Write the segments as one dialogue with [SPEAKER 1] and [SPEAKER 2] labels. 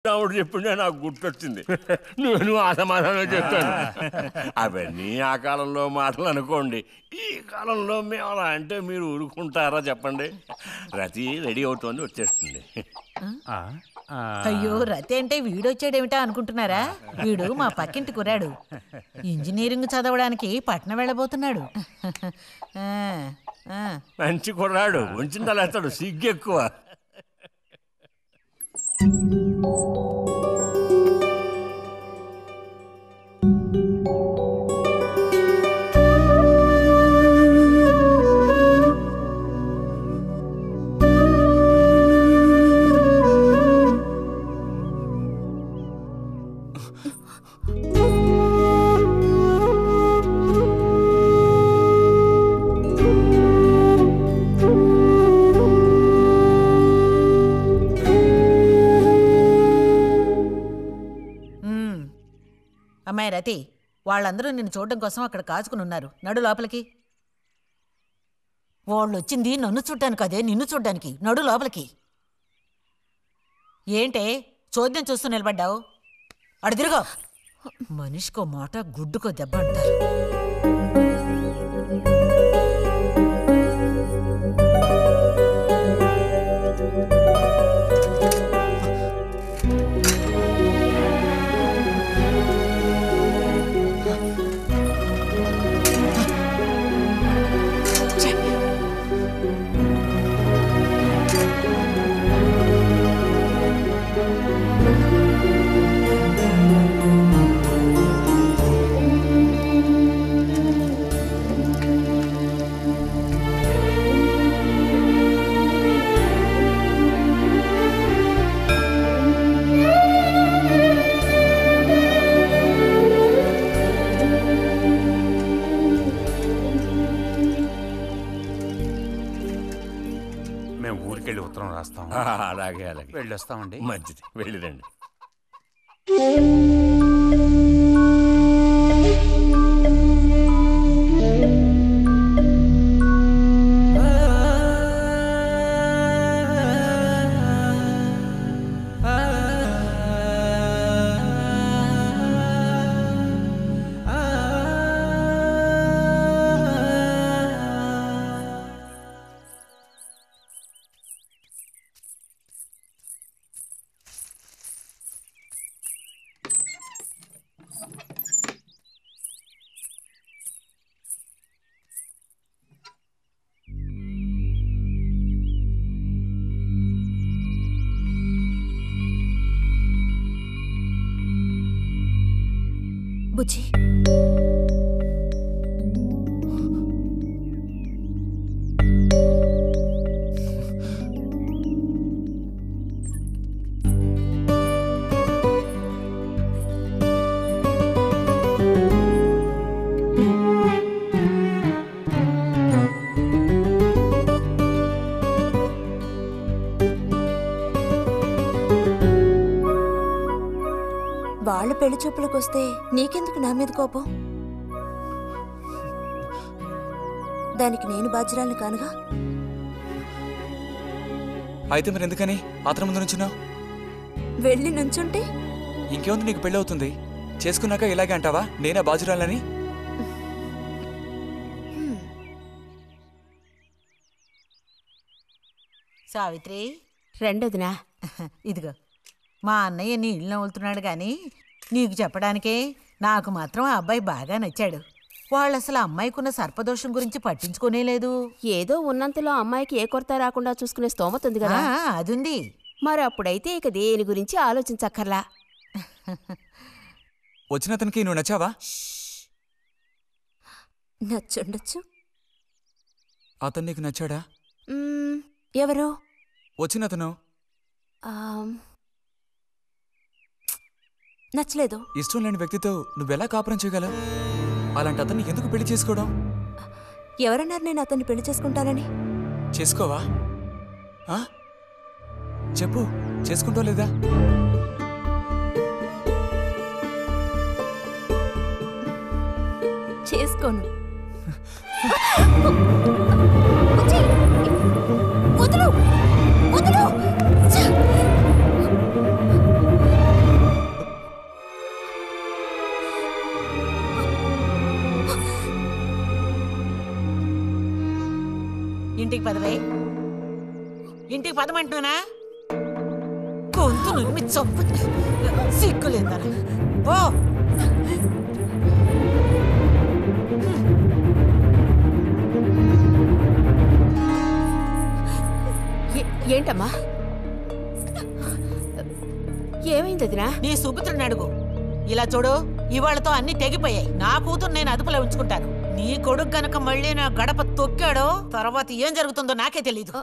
[SPEAKER 1] రాముడు చెప్పిండే నాకు గుర్తొచ్చింది. నేను ఆ సమాధానం చెప్పాను. అవన్నీ ఆ కాలంలో మాటలు అనుకోండి. ఈ కాలంలో మేము అలా అంటే మీరు ఊరుకుంటారా చెప్పండి? రతి రెడీ అవుతోంది, వచ్చేస్తుంది.
[SPEAKER 2] అయ్యో, రతి అంటే వీడొచ్చాడేమిటా అనుకుంటున్నారా? వీడు మా పక్కింటి కురాడు. ఇంజనీరింగ్ చదవడానికి పట్నం వెళ్ళబోతున్నాడు.
[SPEAKER 1] మంచి కుర్రాడు, ఉంచిందలేస్తాడు, సిగ్గు ఎక్కువ.
[SPEAKER 2] అమ్మాయి రతి, వాళ్ళందరూ నిన్ను చూడడం కోసం అక్కడ కాచుకుని ఉన్నారు. నడు లోపలికి. వాళ్ళు వచ్చింది నన్ను చూడ్డానికి అదే, నిన్ను చూడ్డానికి. నడు లోపలికి. ఏంటే చోద్యం చూస్తూ నిలబడ్డావు? అడు తిరుగో. మనిషికో మాట, గుడ్డుకో దెబ్బ అంటారు. అలాగే అలాగే
[SPEAKER 3] వెళ్ళొస్తామండి.
[SPEAKER 1] మంచిది, వెళ్ళిరండి.
[SPEAKER 4] బుజ్జి, వాళ్ళ పెళ్లి చూపులకు వస్తే నీకెందుకు నా మీద కోపం? దానికి నేను బాధ్యురాలిని కానుగా.
[SPEAKER 3] అయితే మరి ఎందుకని అతని ముందు నుంచున్నావు?
[SPEAKER 4] వెళ్ళి నుంచుంటే
[SPEAKER 3] ఇంకేముంది, నీకు పెళ్ళి అవుతుంది. చేసుకున్నాక ఇలాగే అంటావా నేనే బాధ్యురాలని?
[SPEAKER 2] సావిత్రి,
[SPEAKER 4] రెండోదినా,
[SPEAKER 2] ఇదిగో మా అన్నయ్య నీ ఇల్లు నవ్వులుతున్నాడు కానీ నీకు చెప్పడానికే. నాకు మాత్రం ఆ అబ్బాయి బాగా నచ్చాడు. వాళ్ళు అసలు అమ్మాయికున్న సర్పదోషం గురించి పట్టించుకునే లేదు.
[SPEAKER 4] ఏదో ఉన్నంతలో అమ్మాయికి ఏ కొరత రాకుండా చూసుకునే స్తోమత ఉంది కదా.
[SPEAKER 2] అదుంది.
[SPEAKER 4] మరి అప్పుడైతే ఇక దేని గురించి ఆలోచించక్కర్లా.
[SPEAKER 3] వచ్చిన అతనికి నువ్వు నచ్చావా?
[SPEAKER 4] నచ్చుండొచ్చు.
[SPEAKER 3] అతను నీకు నచ్చాడా?
[SPEAKER 4] ఎవరు?
[SPEAKER 3] వచ్చిన అతను
[SPEAKER 4] నచ్చలేదు.
[SPEAKER 3] ఇష్టం లేని వ్యక్తితో నువ్వెలా కాపురం చేయగలవు? అలాంటి అతన్ని ఎందుకు పెళ్లి చేసుకోవడం?
[SPEAKER 4] ఎవరన్నారు నేను అతన్ని పెళ్లి చేసుకుంటానని?
[SPEAKER 3] చేసుకోవా? చెప్పు, చేసుకుంటా లేదా?
[SPEAKER 4] చేసుకోను.
[SPEAKER 2] ఇంటికి పదవే. ఇంటికి పదమంటున్నానా? గొంతు నువ్వు చంపు సిగ్గులేదా? ఓ
[SPEAKER 4] ఏంటమ్మా? ఏమైంది వదినా?
[SPEAKER 2] నీ సుపుత్రుని అడుగు. ఇలా చూడు, ఇవాళతో అన్ని తెగిపోయాయి. నా కూతురు నేను అదుపులో ఉంచుకుంటాను. నీ కొడుకు గనక మళ్ళీ నా గడప తొక్కాడో తర్వాత ఏం జరుగుతుందో నాకే తెలీదు.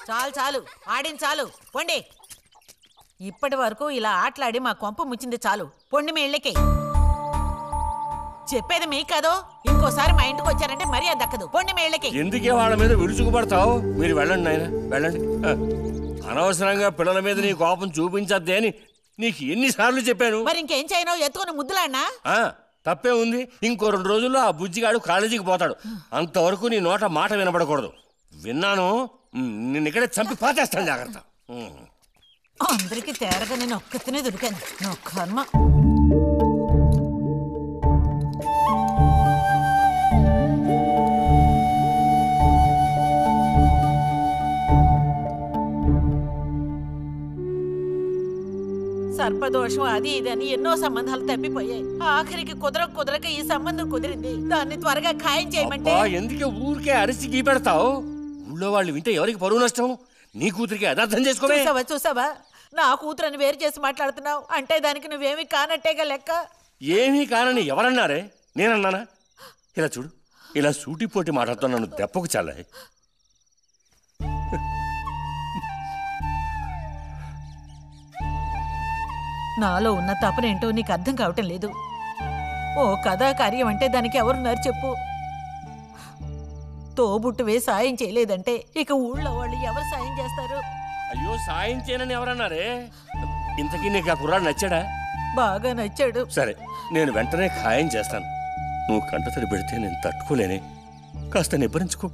[SPEAKER 2] చాలు చాలు, ఆడిన చాలు, పొండి. ఇప్పటి వరకు ఇలా ఆటలాడి మా కొంప ముచ్చింది చాలు. పొండి మీ ఇళ్ళకి. చెప్పేది మీకు కాదో, ఇంకోసారి మా ఇంటికి వచ్చారంటే మర్యాద దక్కదు. పొండి మీ ఇళ్ళకి.
[SPEAKER 1] ఎందుకే వాళ్ళ మీద విరుచుకుపడతావు? మీరు వెళ్ళండి నాయన, వెళ్ళండి. అనవసరంగా పిల్లల మీద నీ కోపం చూపించద్దే అని నీకు ఎన్నిసార్లు చెప్పాను.
[SPEAKER 2] మరి ఇంకేం చేయను? ఎత్తుకుని ముద్దులాడినా?
[SPEAKER 1] తప్పే ఉంది. ఇంకో 2 రోజుల్లో ఆ బుజ్జిగాడు కాలేజీకి పోతాడు. అంతవరకు నీ నోట మాట వినపడకూడదు. విన్నాను, నిన్ను ఇక్కడే చంపి పాతేస్తాను. జాగ్రత్త.
[SPEAKER 2] అందరికి తేరగా నేను ఒక్కతినే దొరికాను. నా కర్మ. సర్పదోషం అది ఇది అని ఎన్నో సంబంధాలు తప్పిపోయాయి. ఆఖరికి కుదరక ఈ సంబంధం కుదిరింది. దాన్ని త్వరగా ఖాయం చేయమంటే.
[SPEAKER 1] ఎందుకే ఊరికే అరిసి గీపెడతావు? ఊళ్ళో వాళ్ళు వింటే ఎవరికి పరువు నష్టం? నీ కూతురికి అదర్థం చేసుకోవే.
[SPEAKER 2] చూసావా, నా కూతురని వేరు చేసి మాట్లాడుతున్నావు అంటే దానికి నువ్వేమీ కానట్టేగా లెక్క.
[SPEAKER 1] ఏమీ కానని ఎవరన్నారే? నేనన్నానా? ఇలా చూడు, ఇలా సూటిపోటి మాటలతో నన్ను దెప్పకు చాలాయి.
[SPEAKER 2] నాలో ఉన్న తపనేంటో నీకు అర్థం కావటం లేదు. ఓ కథా కార్యం అంటే దానికి ఎవరున్నారు చెప్పు? తోబుట్టువే సాయం చేయలేదంటే ఇక ఊళ్ళో వాళ్ళు ఎవరు సాయం చేస్తారు?
[SPEAKER 1] అయ్యో, సాయం చేయనని ఎవరన్నారే? ఇంతకీ నీకు ఆ కుర్రాడు నచ్చాడా?
[SPEAKER 2] బాగా నచ్చాడు.
[SPEAKER 1] సరే, నేను వెంటనే ఖాయం చేస్తాను. నువ్వు కంటతడి పెడితే నేను తట్టుకోలేనే. కాస్త నిబ్బరించుకో.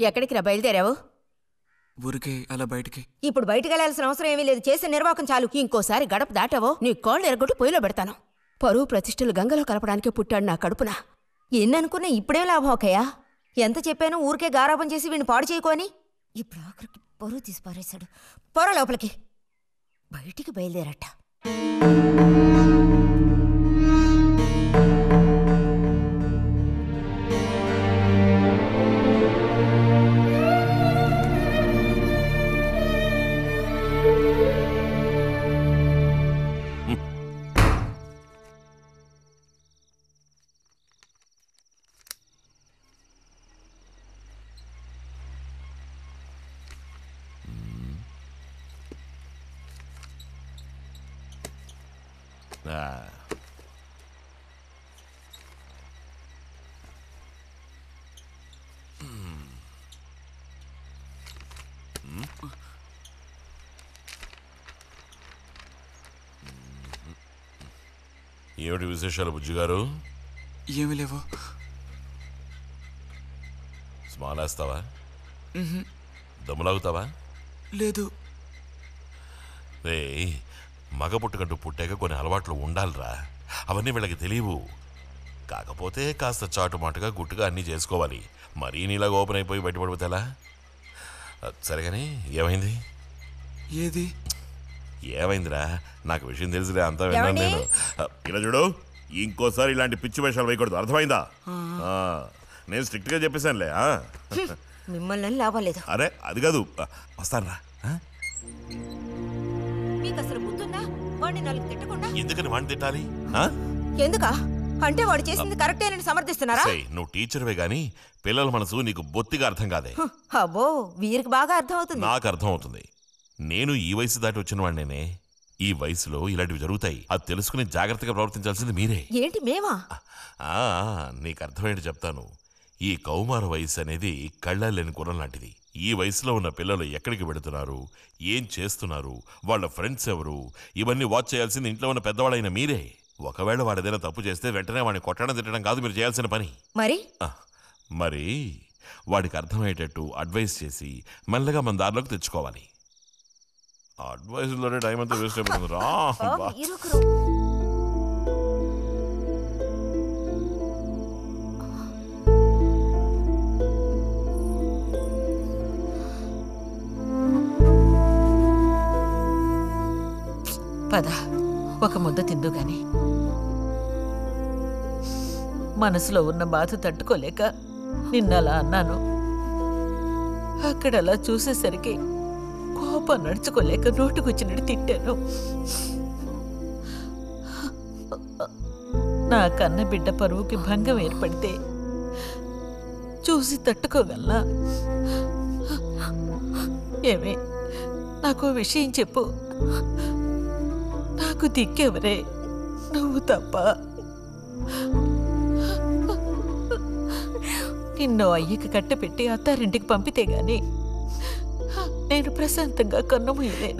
[SPEAKER 4] ఎక్కడికి రా బయలుదేరావు?
[SPEAKER 3] ఊరికే అలా బయటికి.
[SPEAKER 5] ఇప్పుడు బయటకు వెళ్లాల్సిన అవసరం ఏమీ లేదు. చేసే నిర్వాకం చాలు.
[SPEAKER 4] ఇంకోసారి గడప దాటావో నీ కాళ్ళు ఎరగొట్టి పొయ్యిలో పెడతాను. పరువు ప్రతిష్టలు గంగలో కలపడానికే పుట్టాడు నా కడుపున.
[SPEAKER 5] ఎన్ననుకున్నా ఇప్పుడేం లాభం ఒకయ్యా? ఎంత చెప్పాను ఊరికే గారాపం చేసి వీడిని పాడు చేయకోని. ఇప్పుడు ఆఖరికి పరువు తీసి పారేశాడు. పొర లోపలికి. బయటికి బయలుదేరట.
[SPEAKER 6] ఏమిటి విశేషాలు బుజ్జిగారు?
[SPEAKER 3] ఏమీ లేవు.
[SPEAKER 6] స్మాలేస్తావా? దమ్ములాగుతావా?
[SPEAKER 3] లేదు.
[SPEAKER 6] రే, మగ పుట్టుకంటూ పుట్టాక కొన్ని అలవాట్లు ఉండాలిరా. అవన్నీ వీళ్ళకి తెలియవు. కాకపోతే కాస్త చాటుమాటుగా గుట్టుగా అన్నీ చేసుకోవాలి. మరీ నీలాగా ఓపెన్ అయిపోయి బయటపడిపోతే ఎలా? సరేగాని ఏమైంది?
[SPEAKER 3] ఏది?
[SPEAKER 6] ఏమైందిరా? నాకు విషయం తెలుసులే, అంతా విన్నాను నేను. ఇలా చూడు, ఇంకోసారి ఇలాంటి పిచ్చి వేషాలు వేయకూడదు, అర్థమైందా? నేను స్ట్రిక్ట్గా చెప్పేశానులే.
[SPEAKER 5] మిమ్మల్ని లాభం లేదు.
[SPEAKER 6] అరే అది కాదు, వస్తానురా.
[SPEAKER 5] మీకు అసలు బుద్ధుందా? వాడిని నాలుగు తిట్టకుండా.
[SPEAKER 6] ఎందుకని వాడిని తిట్టాలి?
[SPEAKER 5] ఎందుకా? అంటే వాడు చేసింది కరెక్టేనని సమర్థిస్తున్నారా?
[SPEAKER 6] నువ్వు టీచర్వే గాని పిల్లల మనసు నీకు బొత్తిగా అర్థం కాదే.
[SPEAKER 5] అబ్బో, వీరికి బాగా అర్థం అవుతుంది.
[SPEAKER 6] నాకు అర్థం అవుతుంది. నేను ఈ వయసు దాటి వచ్చిన వాడినేనే. ఈ వయసులో ఇలాంటివి జరుగుతాయి. అది తెలుసుకుని జాగ్రత్తగా ప్రవర్తించాల్సింది మీరే.
[SPEAKER 5] ఏంటి మేమా?
[SPEAKER 6] ఆ, నీకు అర్థమయ్యేది చెప్తాను. ఈ కౌమార వయసు అనేది కళ్ళ లేని గుర్రం లాంటిది. ఈ వయసులో ఉన్న పిల్లలు ఎక్కడికి వెళుతున్నారు, ఏం చేస్తున్నారు, వాళ్ళ ఫ్రెండ్స్ ఎవరు, ఇవన్నీ వాచ్ చేయాల్సింది ఇంట్లో ఉన్న పెద్దవాళ్ళైన మీరే. ఒకవేళ వాడు ఏదైనా తప్పు చేస్తే వెంటనే వాడిని కొట్టడం తిట్టడం కాదు మీరు చేయాల్సిన పని. మరి వాడికి అర్థమయ్యేటట్టు అడ్వైస్ చేసి మెల్లగా మన దారిలోకి తెచ్చుకోవాలి. అడ్వైస్లోనే టైం అంతా వేస్ట్ అయిపోతుంది రా.
[SPEAKER 2] పద ఒక ముద్ద తిందు గాని. మనసులో ఉన్న బాధ తట్టుకోలేక నిన్నలా అన్నాను. అక్కడలా చూసేసరికి కోపం నడుచుకోలేక నోటుకొచ్చినట్టు తిట్టాను. నా కన్న బిడ్డ పరువుకి భంగం ఏర్పడితే చూసి తట్టుకోగలనా? ఏమే నాకు విషయం చెప్పు. నాకు దిక్కెవరే? నువ్వు తప్ప. నిన్ను అయ్యకి కట్టపెట్టి అత్తారింటికి పంపితే గాని నేను ప్రశాంతంగా కన్నుమూయలేను.